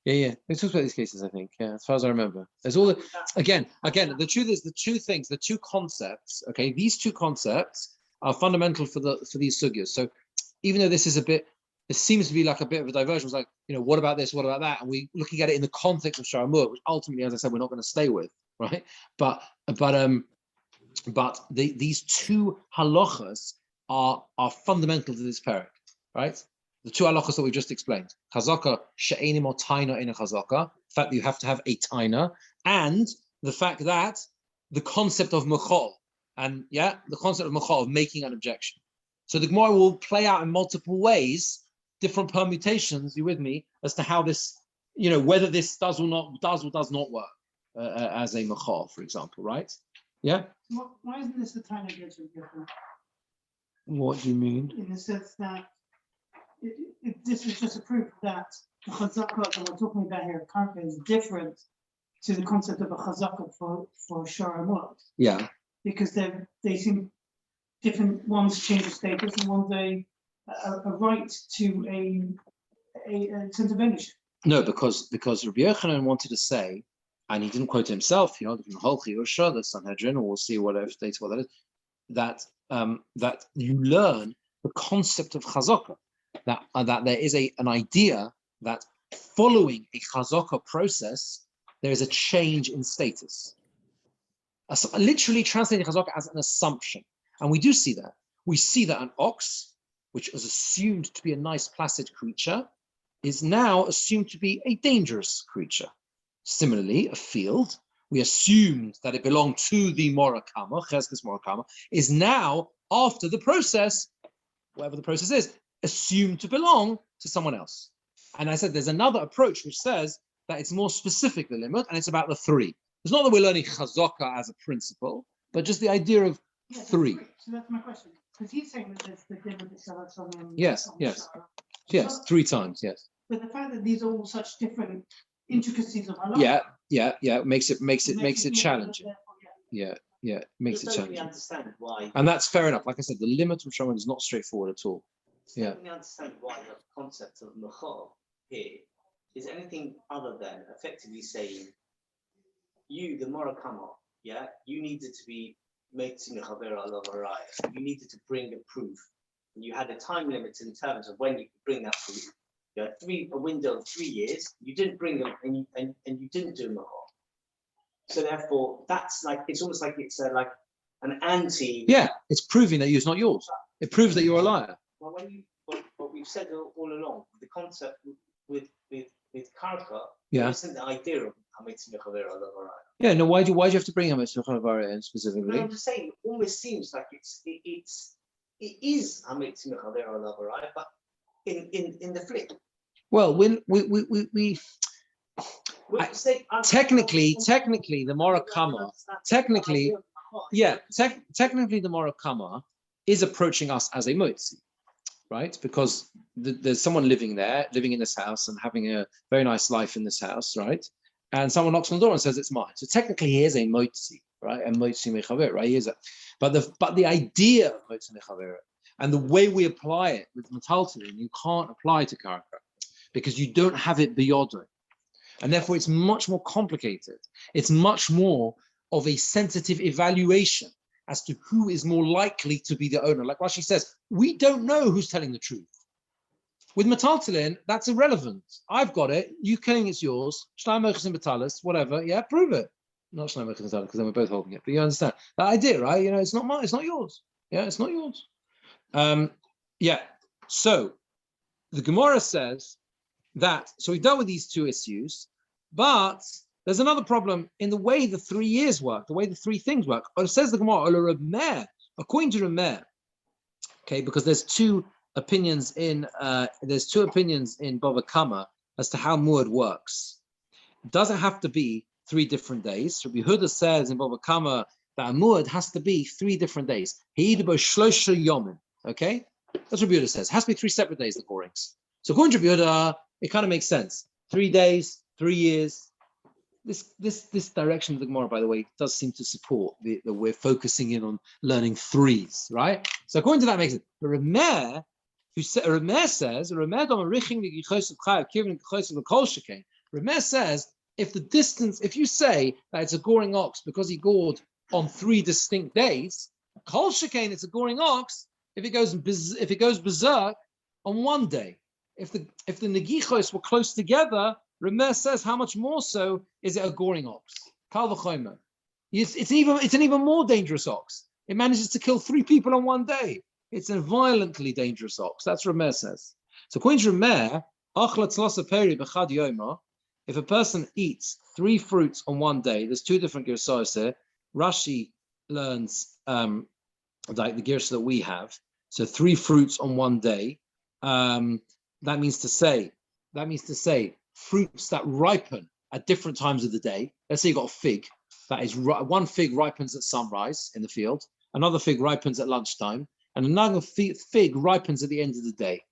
It talks about these cases, I think. Yeah, as far as I remember. There's all the again, the truth is the two concepts, okay, these two concepts are fundamental for these sugyas. So even though this is it seems to be like a bit of a diversion. It's like, what about this? What about that? And we're looking at it in the context of Sharamur, which ultimately, as I said, we're not going to stay with, right? But these two halachas are fundamental to this parak, right? The two halachas that we just explained: chazaka she'enim or taina in a chazaka, the fact that you have to have a taina, and the fact that the concept of machol, and the concept of machol, of making an objection. So the Gemara will play out in multiple ways, different permutations, you with me, as to how this, whether this does or does not work as a machal, for example, right? Yeah? Why isn't this the time against different? What do you mean? In the sense that this is just a proof that the chazaka that we're talking about here currently is different to the concept of a chazaka for sharamot. Yeah. Because they seem different. One's change of status and one's a right to a sense of ownership. No, because Rabbi Yochanan wanted to say, and he didn't quote himself, from Holchi or the Sanhedrin, or we'll see whatever states what that is, that you learn the concept of chazaka, that there is an idea that following a chazaka process, there is a change in status. Literally translating chazaka as an assumption. And we do see that. We see that an ox, which was assumed to be a nice, placid creature, is now assumed to be a dangerous creature. Similarly, a field, we assumed that it belonged to the Morakama, Cheskes Morakama, is now, after the process, whatever the process is, assumed to belong to someone else. And I said there's another approach which says that it's more specific, the limit, and it's about the three. It's not that we're learning chazaka as a principle, but just the idea of three. So that's my question. Because he's saying that there's the difference of Yes, three times, yes. But the fact that these are all such different intricacies of halakha. Yeah, makes it challenging. Makes it challenging. Understand why. And that's fair enough. Like I said, the limit of Shomon is not straightforward at all. Yeah. Let me understand why the concept of machal here is anything other than effectively saying, you, the Morakama, you needed to be made to mechaver alav haraya. You needed to bring a proof. And you had a time limit in terms of when you could bring that proof. You had a window of 3 years. You didn't bring them, and you didn't do machal. So therefore, that's like, it's almost like it's like an anti. Yeah, it's proving that it's not yours. It proves that you're a liar. Well, what we've said all along, the concept with karka, isn't the idea of hametz mechaver alav haraya. Yeah, no. Why do you have to bring hametz mechaver haraya in specifically? I'm just saying, it almost seems like it is hametz mechaver alav haraya, but in the flip. Well, when we technically the Morakama, technically the Morakama is approaching us as a motzi, right? Because there's someone living in this house and having a very nice life in this house, right? And someone knocks on the door and says it's mine. So technically he is a motzi, right? And motzi mechaver, right? He is but the idea of motzi mechaver and the way we apply it with metaltalin, you can't apply to karka because you don't have it biyodoi. And therefore it's much more complicated. It's much more of a sensitive evaluation as to who is more likely to be the owner. Like Rashi says, we don't know who's telling the truth. With metaltalin, that's irrelevant. I've got it. You claim it's yours. Shnai mochas and metalis, whatever. Yeah, prove it. Not shnai mochas and metalis, because then we're both holding it. But you understand that idea, right? It's not mine. It's not yours. Yeah, it's not yours. So the Gemora says that. So we've dealt with these two issues, but there's another problem in the way the 3 years work, the way the three things work. It says the Gemara, according to Rameh, okay, because there's two opinions in Bava Kama as to how Muad works. It doesn't have to be 3 different days. Rabbi Huda says in Bava Kama that a Muad has to be 3 different days. Okay, that's what Rabbi Huda says. It has to be 3 separate days, the gorings. So according to Rabbi Huda, it kind of makes sense. 3 days, 3 years. This direction of the Gemara, by the way, does seem to support that we're focusing in on learning 3s, right? So according to that, makes it. But Rameh says, if you say that it's a goring ox because he gored on 3 distinct days, kol shekain, it's a goring ox if it goes berserk on 1 day. If the negichos were close together, Rameh says, how much more so is it a goring ox? Kal v'chomer. It's an even more dangerous ox. It manages to kill 3 people on 1 day. It's a violently dangerous ox. That's what Rameh says. So according to Rameh, if a person eats 3 fruits on 1 day, there's 2 different girsayos here. Rashi learns like the Gersa that we have. So 3 fruits on one day. That means to say fruits that ripen at different times of the day. Let's say you got a fig. That is, one fig ripens at sunrise in the field. Another fig ripens at lunchtime. And another fig ripens at the end of the day.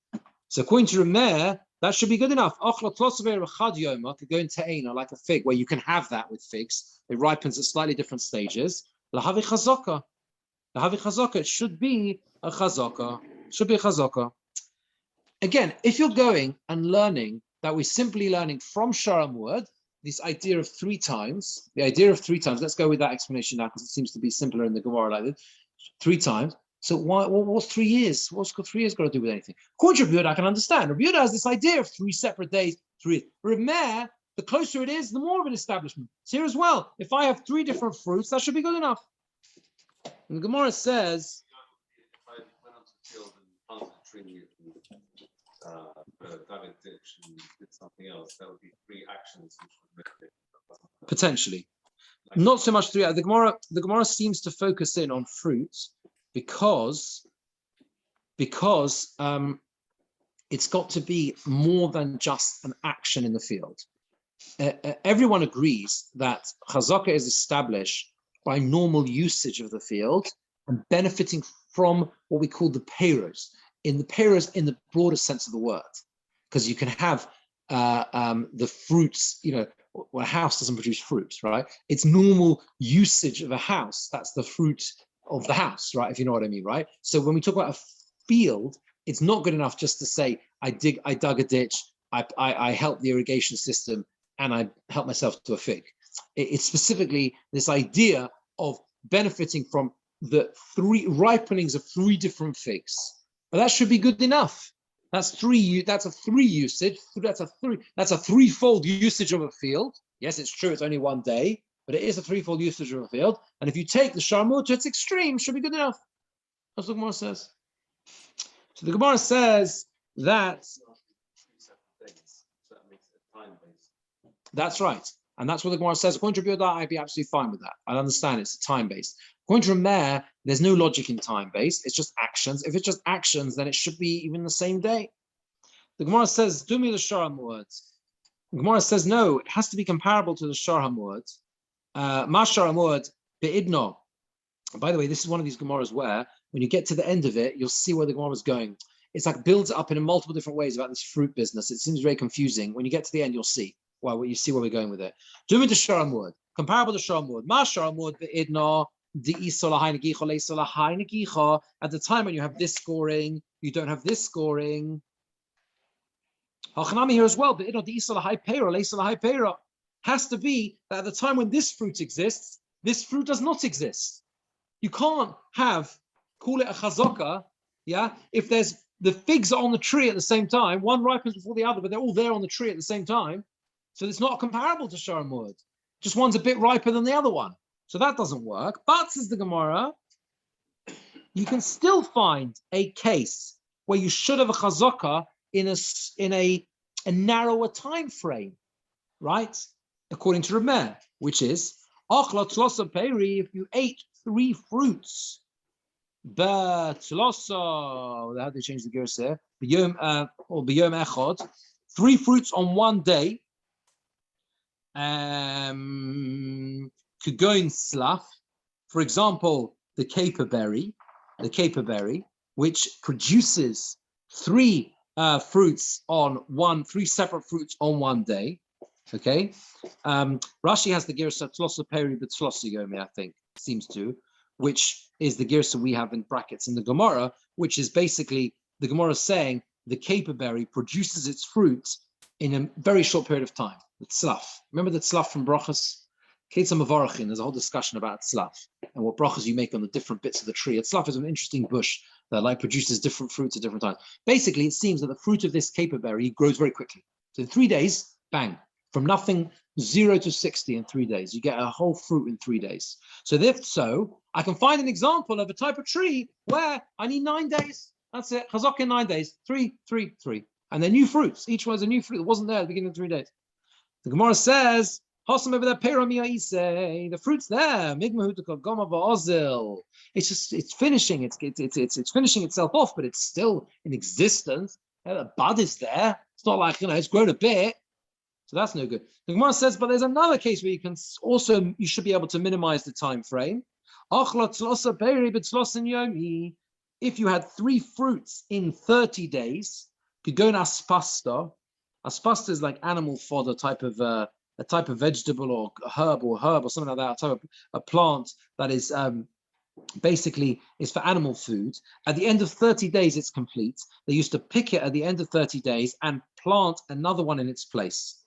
So according to Rameir, that should be good enough. Could go into Ta'ena, like a fig, where you can have that with figs. It ripens at slightly different stages. Lahavi chazaka. It should be a chazaka. Again, if you're going and learning that we're simply learning from Sharam word, this idea of 3 times, let's go with that explanation now because it seems to be simpler in the Gemora like this, 3 times. So what's 3 years? What's 3 years got to do with anything? According to Rabbi Yehuda, I can understand. Rabbi Yehuda has this idea of 3 separate days, 3. Rameir, the closer it is, the more of an establishment. It's here as well. If I have 3 different fruits, that should be good enough. And the Gemora says, if I went onto the field and planted a tree and dug a ditch and did something else, that would be 3 actions which would make it. potentially. Not so much 3. The Gemara seems to focus in on fruits because it's got to be more than just an action in the field. Everyone agrees that chazaka is established by normal usage of the field and benefiting from what we call the peiros. In the peiros, in the broader sense of the word, because you can have the fruits. Well, a house doesn't produce fruit, right? It's normal usage of a house. That's the fruit of the house, right? If you know what I mean, right? So when we talk about a field, it's not good enough just to say I dug a ditch, I helped the irrigation system, and I helped myself to a fig. It's specifically this idea of benefiting from the 3 ripenings of 3 different figs. But that should be good enough. That's 3. That's a 3 usage. That's a 3-fold usage of a field. Yes, it's true. It's only 1 day, but it is a 3-fold usage of a field. And if you take the sharmut to its extreme, should be good enough. That's what the Gemara says. So the Gemara says that. That's right. And that's what the Gemara says. According to Rabbi Birnbaum, I'd be absolutely fine with that. I understand it's time-based. According to Rameir, there's no logic in time-based. It's just actions. If it's just actions, then it should be even the same day. The Gemara says, do me the Shar HaMuad. The Gemara says, no, it has to be comparable to the Shar HaMuad. Ma Shar HaMuad be'idno. By the way, this is one of these Gemaras where, when you get to the end of it, you'll see where the Gemara is going. It's like builds it up in multiple different ways about this fruit business. It seems very confusing. When you get to the end, you'll see. Well, you see where we're going with it. Do me the Shar HaMuad. Comparable to Shar HaMuad. Ma Shar HaMuad be'idno. At the time when you have this scoring, you don't have this scoring. Here as well, has to be that at the time when this fruit exists, this fruit does not exist. You can't call it a chazaka, if there's the figs are on the tree at the same time, one ripens before the other, but they're all there on the tree at the same time. So it's not comparable to Shar HaMuad. Just one's a bit riper than the other one. So that doesn't work. But, says the Gemara, you can still find a case where you should have a chazaka in a narrower time frame, right? According to Rameir, which is if you ate 3 fruits, but how do they change the gears there? Or b'yom echad, 3 fruits on 1 day. Could go in slaf, for example, the caper berry, which produces 3 fruits on 3 separate fruits on 1 day. Okay, Rashi has the girsa tlosa peri b'tlosa yomi, I think, seems to, which is the girsa we have in brackets in the Gemora, which is basically the Gemora saying the caper berry produces its fruit in a very short period of time. The tzlaf. Remember the tzlaf from Brachas? There's a whole discussion about tzlaf and what brachas you make on the different bits of the tree. Tzlaf is an interesting bush that produces different fruits at different times. Basically, it seems that the fruit of this caper berry grows very quickly. So in 3 days, bang, from nothing, 0 to 60 in 3 days. You get a whole fruit in 3 days. So if so, I can find an example of a type of tree where I need 9 days. That's it. Chazak in 9 days. 3, 3, 3. And they're new fruits. Each one is a new fruit that wasn't there at the beginning of 3 days. The Gemara says, Hossam over there, the fruit's there. It's finishing. It's finishing itself off, but it's still in existence. The bud is there. It's not like it's grown a bit. So that's no good. The Gemara says, but there's another case where you should be able to minimize the time frame. If you had 3 fruits in 30 days, you could go in aspasta. Aspasta is like animal fodder type of a type of vegetable or herb or something like that, a type of a plant that is basically is for animal food. At the end of 30 days, it's complete. They used to pick it at the end of 30 days and plant another one in its place.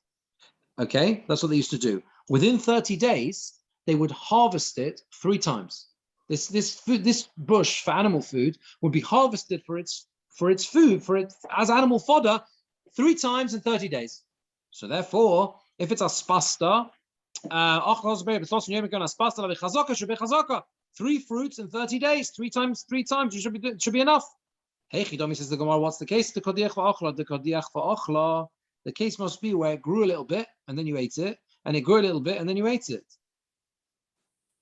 Okay, that's what they used to do. Within 30 days, they would harvest it 3 times. This bush for animal food would be harvested for its food, as animal fodder 3 times in 30 days. So therefore, if it's aspasta, 3 fruits in 30 days, 3 times, it should be enough. Hey, Chidomi says the Gemara, what's the case? The case must be where it grew a little bit and then you ate it, and it grew a little bit and then you ate it.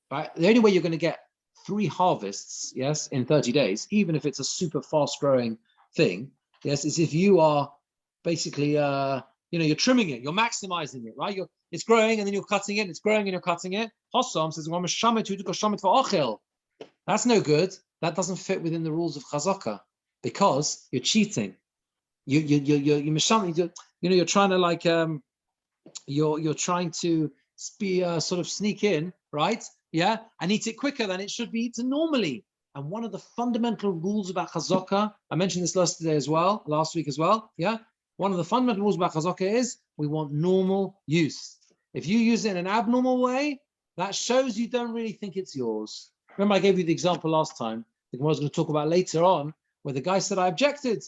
Right? The only way you're going to get 3 harvests, yes, in 30 days, even if it's a super fast-growing thing, yes, is if you are basically, you're trimming it, you're maximizing it, right? It's growing and then you're cutting it, it's growing and you're cutting it. Hossam says, that's no good. That doesn't fit within the rules of chazaka because you're cheating. You're trying to like you're trying to be sort of sneak in, right? Yeah, and eat it quicker than it should be eaten normally. And one of the fundamental rules about chazaka, I mentioned this last week as well. Yeah, one of the fundamental rules about chazaka is we want normal use. If you use it in an abnormal way, that shows you don't really think it's yours. Remember, I gave you the example last time. The Gemara was going to talk about later on, where the guy said, I objected.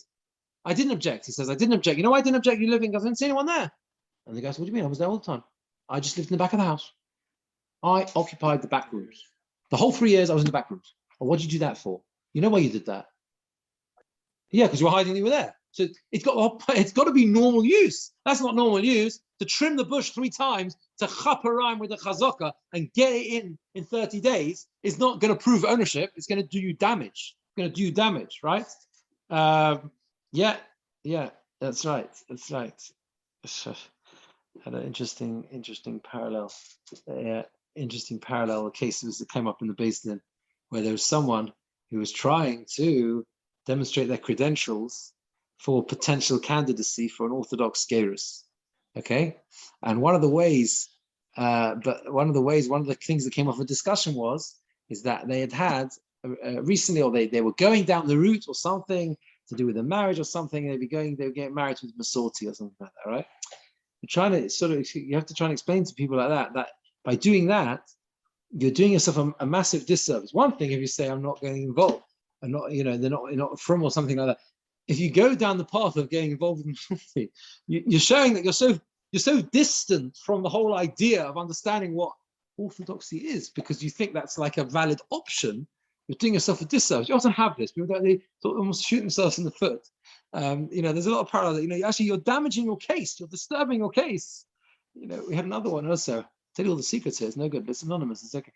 I didn't object. He says, I didn't object. You know why I didn't object? You're living because I didn't see anyone there. And the guy said, what do you mean? I was there all the time. I just lived in the back of the house. I occupied the back rooms. The whole 3 years I was in the back rooms. Well, what did you do that for? You know why you did that? Yeah, because you were hiding, you were there. So it's got to be normal use. That's not normal use. To trim the bush 3 times, to chaparime with a chazaka and get it in 30 days is not going to prove ownership. It's going to do you damage. It's going to do you damage, right? Yeah, that's right. Had an interesting parallel. Interesting parallel cases that came up in the Beis Din, where there was someone who was trying to demonstrate their credentials for potential candidacy for an Orthodox gerus. Okay, and one of the things that came up for discussion is that they had recently, or they were going down the route or something to do with a marriage or something. They were getting married with Masorti or something like that, right? You have to try and explain to people like that by doing that, you're doing yourself a massive disservice. One thing if you say, I'm not getting involved, I'm not, they're not from or something like that. If you go down the path of getting involved in something, you're showing that you're so distant from the whole idea of understanding what orthodoxy is, because you think that's like a valid option. You're doing yourself a disservice. You often have this. People they almost shoot themselves in the foot. There's a lot of parallel. Actually, you're damaging your case. You're disturbing your case. We had another one also. I'll tell you all the secrets here. It's no good, but it's anonymous. It's okay.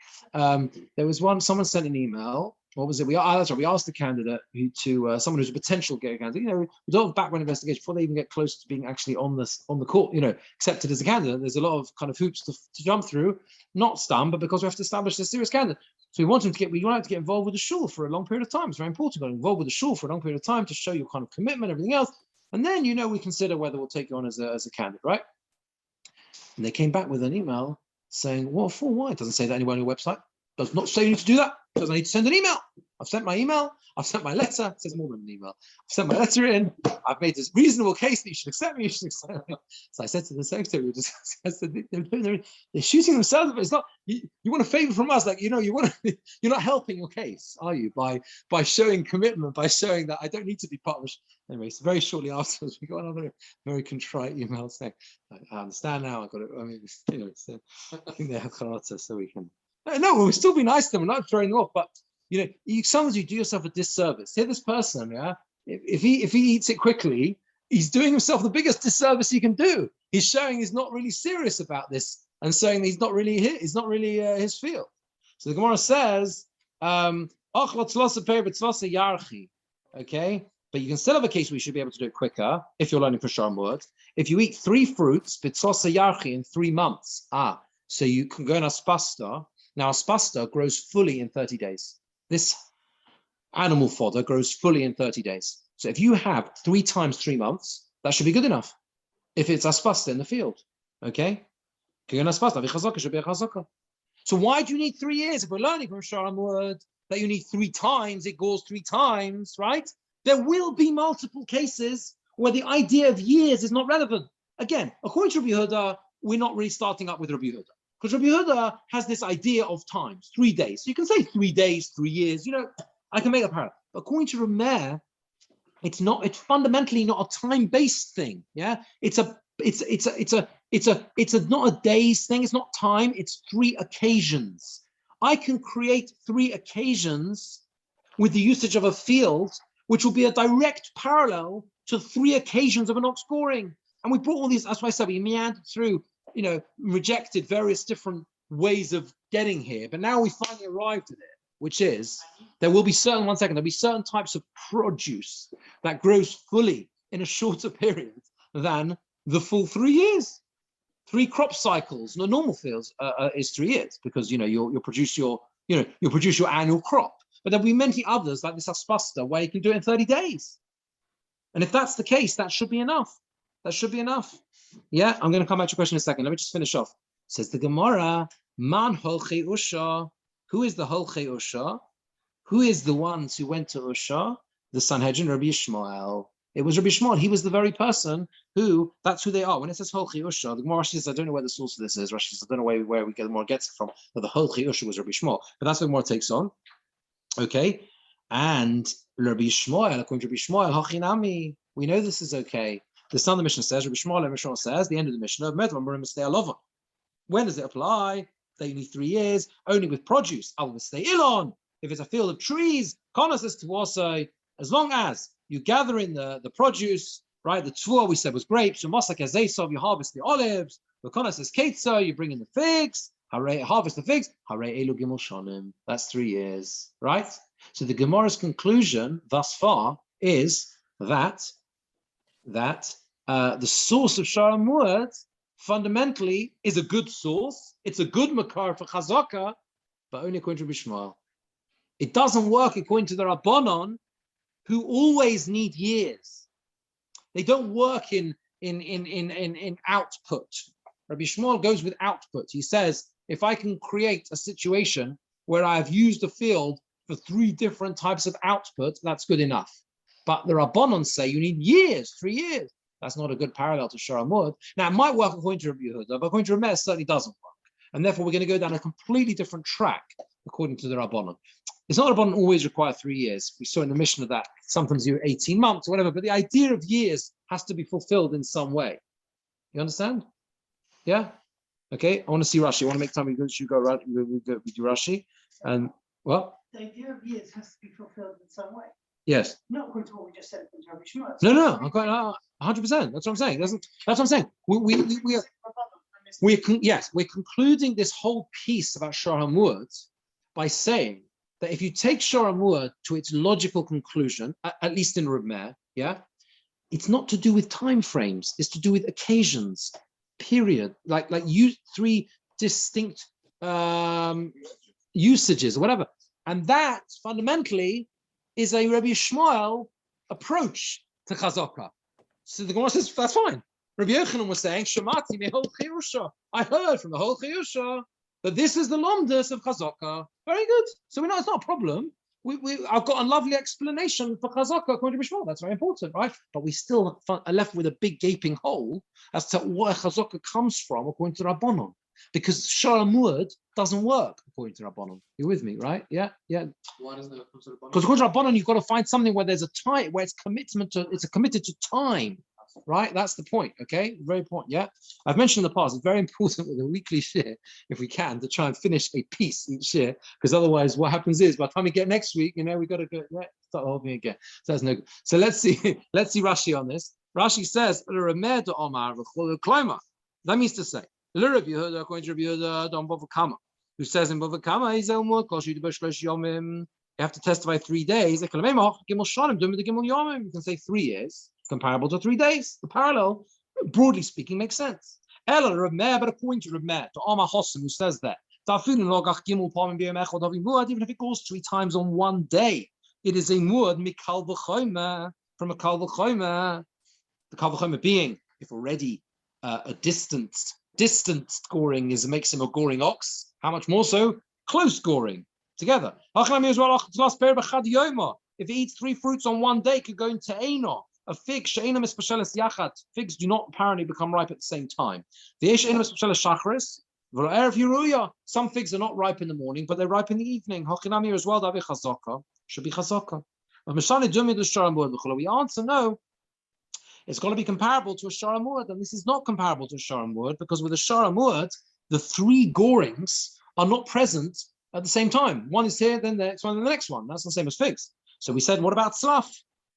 There was one. Someone sent an email. What was it? We asked the candidate to someone who's a potential gay candidate. We don't have background investigation before they even get close to being actually on the court. Accepted as a candidate. There's a lot of kind of hoops to jump through. Not stum, but because we have to establish a serious candidate. So we want to get involved with the shul for a long period of time. It's very important to get involved with the shul for a long period of time to show your kind of commitment, everything else, and then we consider whether we'll take you on as a candidate, right? And they came back with an email saying, "What for? Why?" It doesn't say that anywhere on your website. Does not say you need to do that. Does I need to send an email? I've sent my email. I've sent my letter. It says more than an email. I've sent my letter in. I've made this reasonable case that you should accept me. You should accept me. So I said to the secretary, they're shooting themselves. But it's not. You want a favor from us, you're not helping your case, are you? By showing commitment, by showing that I don't need to be part of it. Anyway, so very shortly afterwards, we got another very contrite email saying, "I understand now. I got it. I mean, I think they have charata, so we can." No, we'll still be nice to them. We're not throwing them off, but sometimes you do yourself a disservice. Here, this person, if he eats it quickly, he's doing himself the biggest disservice he can do. He's showing he's not really serious about this and saying he's not really his field. So the Gemara says, okay, but you can still have a case where you should be able to do it quicker if you're learning for Sharmut. If you eat 3 fruits, bitzosa yarchi, in 3 months, so you can go in aspasta. Now aspasta grows fully in 30 days. This animal fodder grows fully in 30 days. So if you have 3 times 3 months, that should be good enough. If it's aspasta in the field, okay? So why do you need 3 years? If we're learning from Sharamud that you need 3 times, it goes 3 times, right? There will be multiple cases where the idea of years is not relevant. Again, according to Rabbi Yehuda, we're not really starting up with Rabbi Yehuda, because Rabbi Yehuda has this idea of times, 3 days. So you can say 3 days, 3 years, I can make a parallel. But according to Rameir, it's fundamentally not a time-based thing. Yeah, it's not a days thing. It's not time. It's 3 occasions. I can create 3 occasions with the usage of a field, which will be a direct parallel to 3 occasions of an ox goring. And we brought all these. That's why I said we meandered through. Rejected various different ways of getting here, but now we finally arrived at it, which is there'll be certain types of produce that grows fully in a shorter period than the full 3 years. 3 crop cycles. The normal fields is 3 years, because you'll produce your annual crop. But there'll be many others like this aspasta where you can do it in 30 days. And if that's the case, that should be enough. That should be enough. Yeah, I'm going to come back to your question in a second. Let me just finish off. Says the Gemara, Man holchei usha. Who is the holchei usha? Who is the ones who went to Usha? The Sanhedrin, Rabbi Yishmael. It was Rabbi Yishmael. He was the very person that's who they are. When it says holchei usha, the Gemara says, I don't know where the source of this is. Rashi says, I don't know where we get the more gets it from, but the holchei usha was Rabbi Yishmael. But that's what the Gemara takes on. Okay, and Rabbi Yishmael, according to Rabbi Yishmael, hachinami. We know this is okay. The son of the Mishnah says, Rabbi Yishmael says, the end of the Mishnah, when does it apply? That you need 3 years, only with produce. I will stay ilon. If it's a field of trees, Kana says to also, as long as you gather in the produce, right? The tvua we said was grapes. You harvest the olives. The Kana says ketza, you bring in the figs. Harvest the figs. That's 3 years, right? So the Gemara's conclusion thus far is that the source of Sharamud fundamentally is a good source. It's a good makar for chazaka, but only according to Rabbi Yishmael. It doesn't work according to the Rabbanon, who always need years. They don't work in output. Rabbi Yishmael goes with output. He says, if I can create a situation where I've used a field for 3 different types of output, that's good enough. But the Rabbanon say you need years, 3 years. That's not a good parallel to Sharamud. Now, it might work according to Rabbi Yehuda, but according to Rameir, it certainly doesn't work. And therefore, we're going to go down a completely different track according to the Rabbanon. It's not Rabbanon always require 3 years. We saw in the Mishnah that sometimes you're 18 months or whatever, but the idea of years has to be fulfilled in some way. You understand? Yeah? Okay, I want to see Rashi. I want to make time we do Rashi. And what? The idea of years has to be fulfilled in some way. Yes. Not according to what we just said from Rabbi Shmuel. No, I'm quite 100%. That's what I'm saying. That's what I'm saying. We're concluding this whole piece about Sharamud by saying that if you take Sharamud to its logical conclusion, at least in Rameir, yeah, it's not to do with time frames. It's to do with occasions. Period. Like you 3 distinct usages or whatever, and that fundamentally is a Rabbi Yishmael approach to chazaka. So the Gemara says that's fine. Rabbi Yochanan was saying, "Shamati me holchei usha." I heard from the holchei usha that this is the lomdus of chazaka. Very good. So we know it's not a problem. I've got a lovely explanation for chazaka according to Yishmael. That's very important, right? But we still are left with a big gaping hole as to where chazaka comes from according to Rabbanon. Because Sharamud doesn't work according to Rabbanon. You're with me, right? Yeah. Why doesn't it come to Rabbanon? Because according to Rabbanon, you've got to find something where there's a time, where it's committed to time, right? That's the point. Okay, very important. Yeah, I've mentioned in the past. It's very important with a weekly share, if we can, to try and finish a piece each year. Because otherwise, what happens is by the time we get next week, we got to go start holding again. So that's no good. So let's see Rashi on this. Rashi says, "That means to say." Rabbi Yehuda, according to Rabbi Yehuda, Don Bava Kama, who says in Bava Kama, you have to testify 3 days. You can say 3 years, comparable to 3 days. The parallel, broadly speaking, makes sense. But according to Rabbi to Amar Hossam, who says that, even if it goes 3 times on 1 day, it is a muad mikal v'chomer, from a kal v'chomer. The kal v'chomer being, if already a distanced goring makes him a goring ox, how much more so close goring together. If he eats 3 fruits on 1 day, could go into Eino. A fig, she'ena mispasheles yachat. Figs do not apparently become ripe at the same time. Some figs are not ripe in the morning, but they're ripe in the evening. Hachinami as well, should be chazaka. We answer no. It's got to be comparable to a shara muad, and this is not comparable to a shara muad, because with a shara muad, the 3 gorings are not present at the same time. One is here, then the next one, then the next one. That's the same as figs. So we said, what about slaf?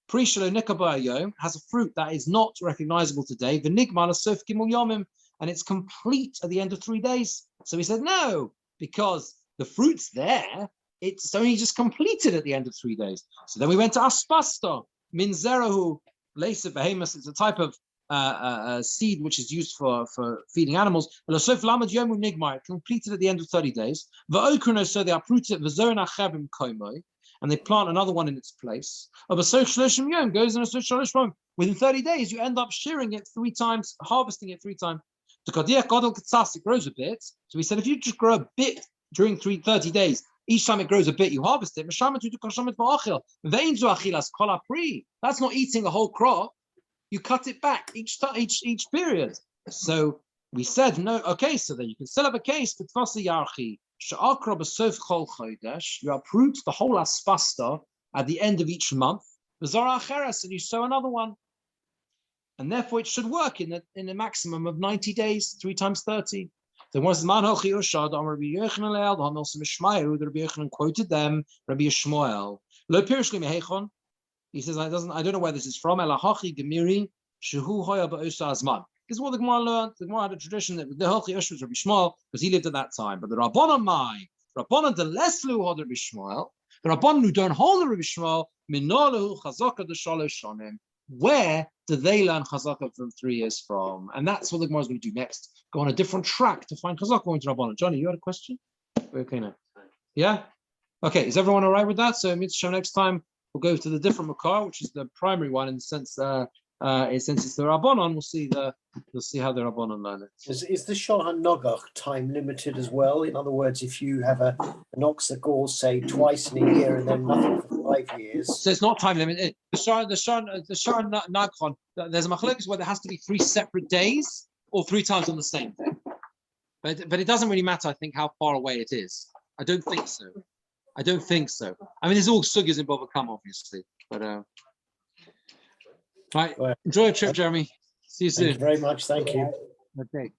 Pre-shalo nikabayom has a fruit that is not recognizable today. V'nigmal asuf gimul yomim, and it's complete at the end of 3 days. So we said no, because the fruit's there. It's only just completed at the end of 3 days. So then we went to aspasta min zerahu laser behemoth. It's a type of seed which is used for feeding animals. Completed at the end of 30 days. So they uproot it, and they plant another one in its place. Goes in within 30 days, you end up shearing it 3 times, harvesting it 3 times. It grows a bit. So we said if you just grow a bit during 30 days, each time it grows a bit, you harvest it. That's not eating a whole crop. You cut it back each period. So we said no. Okay, so then you can still have a case. You uproot the whole aspasta at the end of each month. And you sow another one, and therefore it should work in a maximum of 90 days, 3 times 30. So once the man Rabbi Yochanan quoted them, Rabbi Yishmael. He says, I don't know where this is from. This is what the Gemara learned. The Gemara had a tradition that the Hochi Ush was Rabbi Yishmael because he lived at that time. But the Rabbanan the Leslu hold Rabbi Yishmael. The Rabbanan who don't hold the Rabbi Yishmael, Minolahu Chazaka the Shalosh Shonim. Where do they learn Chazaka from 3 years from? And that's what the Gemara is going to do next. Go on a different track to find Chazaka going to Rabbanan. Johnny, you had a question? We're okay now. Yeah? Okay, is everyone all right with that? So Mitzvah next time we'll go to the different Makar, which is the primary one in the sense since it's the Rabbanon, we'll see how the Rabbanon learn it. Is the Shulchan Nogach time limited as well? In other words, if you have an ox that gores, say, twice in a year and then nothing for 5 years. So it's not time limited. The Shulchan Nogach, there's a machlokes where there has to be 3 separate days or 3 times on the same day. But it doesn't really matter, I think, how far away it is. I don't think so. I mean, there's all sugyas in Bava Kama, obviously, but right. Enjoy your trip, Jeremy. See you soon. Thank you very much. Thank you. Okay.